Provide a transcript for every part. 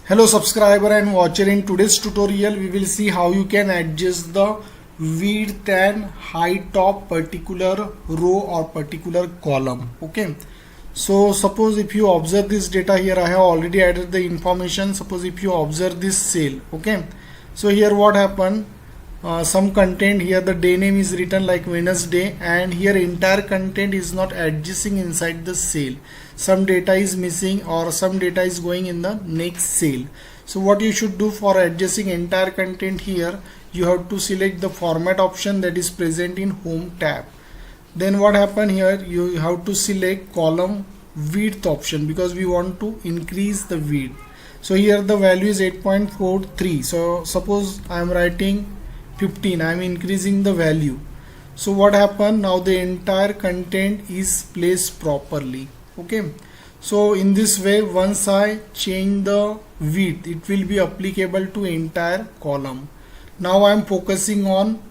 Hello subscriber and watcher, in today's tutorial we will see how you can adjust the width and height of particular row or particular column. Okay, so suppose if you observe this data here, I have already added the information. Suppose if you observe this cell, okay, so here what happened, some content here, the day name is written like Wednesday, and here entire content is not adjusting inside the cell. Some data is missing or some data is going in the next cell. So what you should do for adjusting entire content here, you have to select the format option that is present in home tab. Then what happen here, you have to select column width option because we want to increase the width. So here the value is 8.43. so suppose I am writing 15, I am increasing the value. So what happened, now the entire content is placed properly. Okay, so in this way, once I change the width, it will be applicable to entire column. Now I am focusing on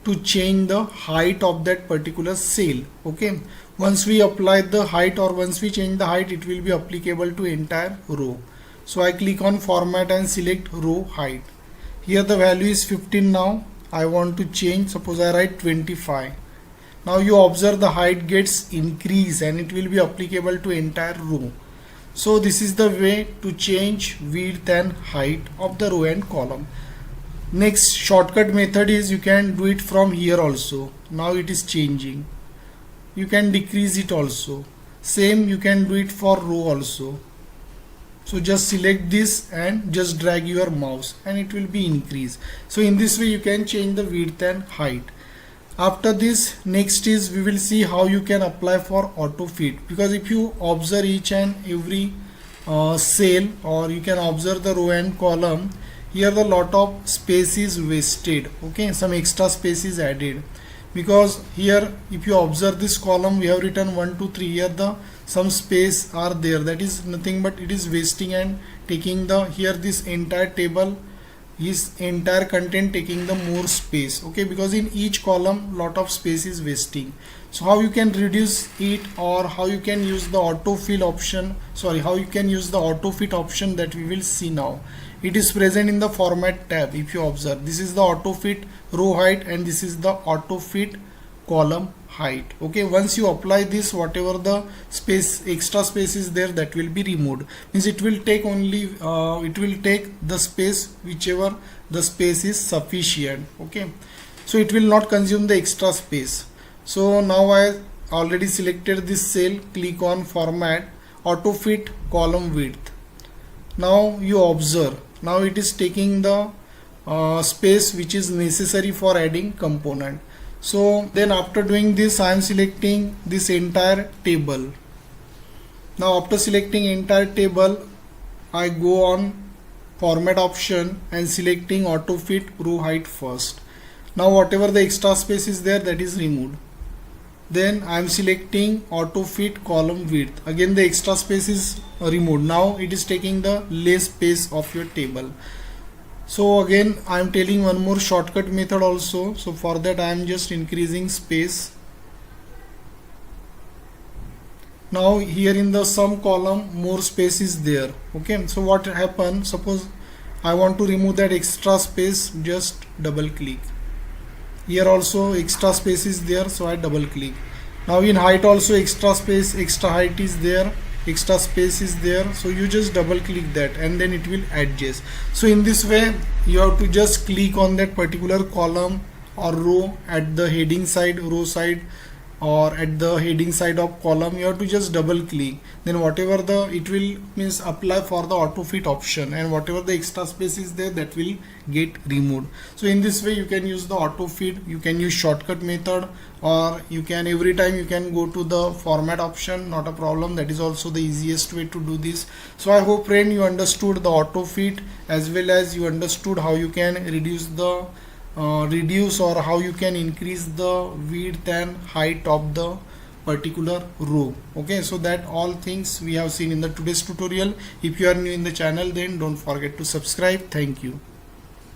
to change the height of that particular cell. Okay, once we apply the height or once we change the height, it will be applicable to entire row. So I click on format and select row height. Here the value is 15. Now I want to change, suppose I write 25. Now you observe the height gets increased and it will be applicable to entire row. So this is the way to change width and height of the row and column. Next shortcut method is you can do it from here also. Now it is changing. You can decrease it also. Same you can do it for row also. So just select this and just drag your mouse and it will be increased. So in this way you can change the width and height. After this, next is we will see how you can apply for auto fit, because if you observe each and every cell, or you can observe the row and column, here the lot of space is wasted. Okay, some extra space is added, because here if you observe this column, we have written 1 2 3. Here the some space are there, that is nothing but it is wasting and taking the, here this entire table is entire content taking the more space. Okay, because in each column lot of space is wasting. So how you can reduce it, or how you can use the auto fill option, how you can use the auto fit option, that we will see now. It is present in the format tab. If you observe, this is the auto fit row height and this is the auto fit column height. Okay, once you apply this, whatever the space, extra space is there, that will be removed. Means it will take only it will take the space whichever the space is sufficient. Okay, so it will not consume the extra space. So now I already selected this cell, click on format, auto fit column width. Now you observe, now it is taking the space which is necessary for adding component. So then after doing this, I am selecting this entire table. Now after selecting entire table, I go on format option and selecting auto fit row height first. Now whatever the extra space is there, that is removed. Then I am selecting auto fit column width. Again the extra space is removed. Now it is taking the less space of your table. So again I am telling one more shortcut method also. So for that I am just increasing space. Now here in the sum column more space is there. Okay, so what happens, suppose I want to remove that extra space, just double click. Here also extra space is there, so I double click. Now in height also extra space, extra height is there, extra space is there, so you just double click that and then it will adjust. So in this way you have to just click on that particular column or row at the heading side, row side, or at the heading side of column. You have to just double click, then whatever the it will means apply for the auto fit option, and whatever the extra space is there, that will get removed. So in this way you can use the auto fit. You can use shortcut method, or you can every time you can go to the format option, not a problem. That is also the easiest way to do this. So I hope friend you understood the auto fit, as well as you understood how you can reduce or how you can increase the width and height of the particular row. Okay, so that all things we have seen in the today's tutorial. If you are new in the channel, then don't forget to subscribe. Thank you.